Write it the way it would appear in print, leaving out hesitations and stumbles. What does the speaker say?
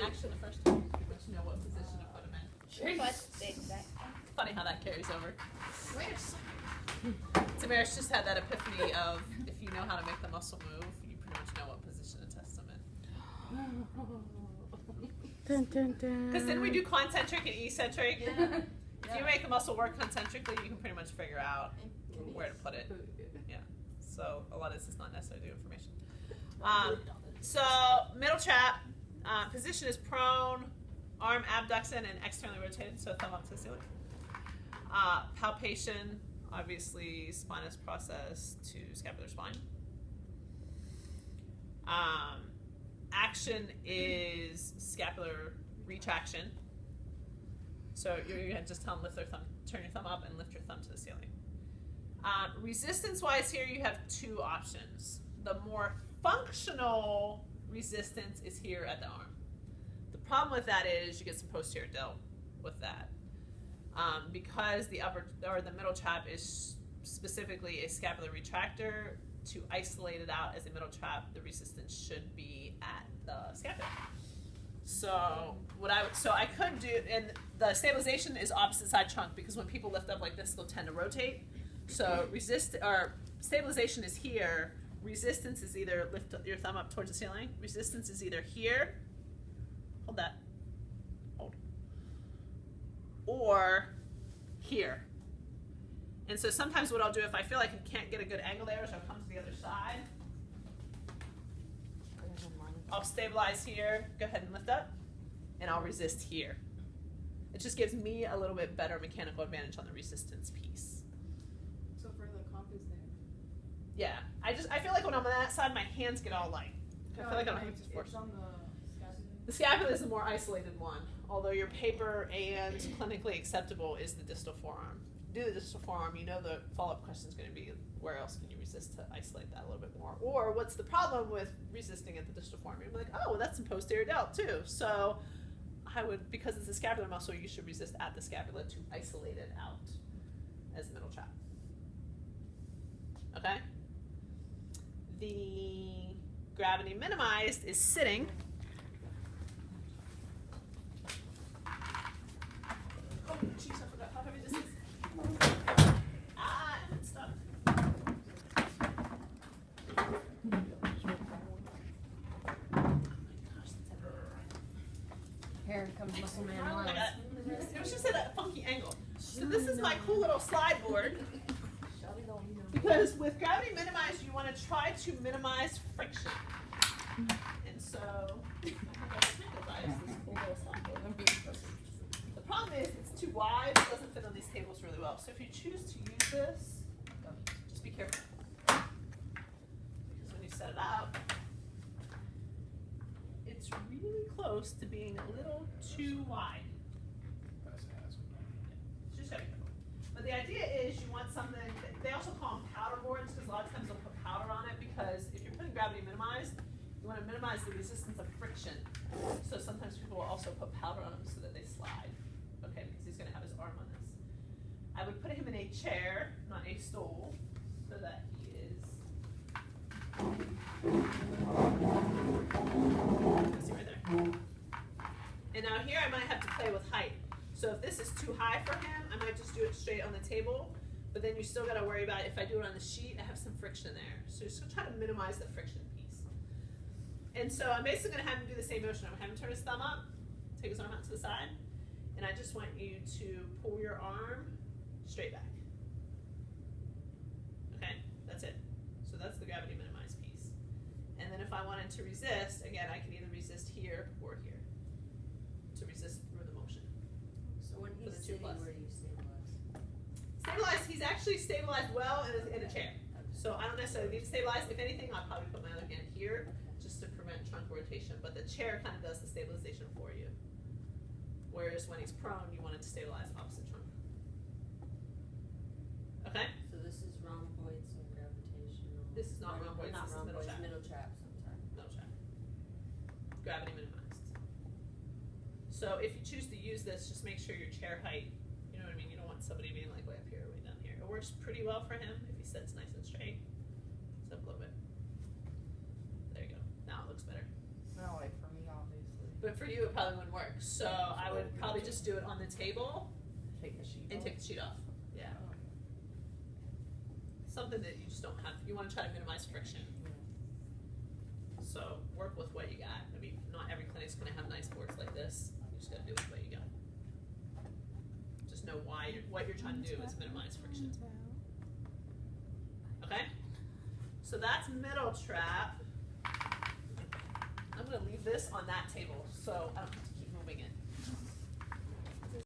action the first time, you pretty much know what position to put them in. Funny how that carries over. Tamaris just had that epiphany of if you know how to make the muscle move, you pretty much know what position to test them in. Because then we do concentric and eccentric. Yeah. If you make a muscle work concentrically, you can pretty much figure out where to put it. Yeah. So a lot of this is not necessarily new information. So middle trap position is prone, arm abduction and externally rotated, so thumb up to the ceiling. Palpation, obviously spinous process to scapular spine. Action is scapular retraction. So you're going to just tell them lift their thumb, turn your thumb up and lift your thumb to the ceiling. Resistance wise here you have two options. The more functional resistance is here at the arm. The problem with that is you get some posterior delt with that. Because the upper or the middle trap is specifically a scapular retractor, to isolate it out as a middle trap, the resistance should be at the scapula. So I could do, and the stabilization is opposite side trunk because when people lift up like this, they'll tend to rotate. So stabilization is here. Resistance is either lift your thumb up towards the ceiling. Resistance is either here, hold that, hold, or here. And so sometimes what I'll do if I feel like I can't get a good angle there is I'll come to the other side. I'll stabilize here, go ahead and lift up, and I'll resist here. It just gives me a little bit better mechanical advantage on the resistance piece. So for the comp is there? Yeah, I feel like when I'm on that side, my hands get all light. I feel like I'm just forced on the scapula. The scapula is the more isolated one, although your paper and clinically acceptable is the distal forearm. Do the distal forearm, you know the follow-up question is going to be where else can you resist to isolate that a little bit more, or what's the problem with resisting at the distal forearm? You'd be like, oh, well, that's some posterior delt too. So I would, because it's a scapular muscle, you should resist at the scapula to isolate it out as a middle trap. Okay. The gravity minimized is sitting. Oh, jeez, I forgot how heavy this is. It's stuck. Here comes Muscle Man Oh, Miles. it was just at a funky angle. So this is my cool little slide board. Because with gravity minimized, you want to try to minimize friction. And so, this cool little slide board. The problem is it's too wide, it doesn't fit on these tables really well. So if you choose to use this, just be careful. Because when you set it up, it's really close to being a little too wide. Just gotta be careful. But the idea is you want something, they also call them powder boards because a lot of times they'll put powder on it because if you're putting gravity minimized, you want to minimize the resistance of friction. So sometimes people will also put powder on them so that they slide. Okay, because he's going to have his arm on this. I would put him in a chair, not a stool, so that he is. See right there. And now here I might have to play with height. So if this is too high for him, I might just do it straight on the table. But then you still got to worry about if I do it on the sheet, I have some friction there. So just try to minimize the friction piece. And so I'm basically going to have him do the same motion. I'm going to have him turn his thumb up, take his arm out to the side, and I just want you to pull your arm straight back. Okay, that's it. So that's the gravity minimized piece. And then if I wanted to resist, again, I can either resist here or here to resist through the motion. So when he's sitting, where do you stabilize? Stabilize, he's actually stabilized well in a chair. So I don't necessarily need to stabilize. If anything, I'll probably put my other hand here just to prevent trunk rotation. But the chair kind of does the stabilization for you. Whereas when he's prone, you want it to stabilize opposite trunk. Okay? So this is rhomboids and gravitational. This is not rhomboids, Not this is middle rhomboids, trap. middle traps, I'm sorry. Middle trap. Gravity minimized. So if you choose to use this, just make sure your chair height, you know what I mean? You don't want somebody being like way up here or way down here. It works pretty well for him if he sits nice and straight. It's up a little bit. There you go. Now it looks better. No, like for me, obviously. But for you, it probably wouldn't work. So I would probably just do it on the table Take the sheet and off. take the sheet off. Yeah. Something that you just don't have. You want to try to minimize friction. So work with what you got. I mean, not every clinic's going to have nice boards like this. You just got to do with what you got. Just know what you're trying to do is minimize friction. Okay? So that's middle trap. I'm going to leave this on that table so I don't have to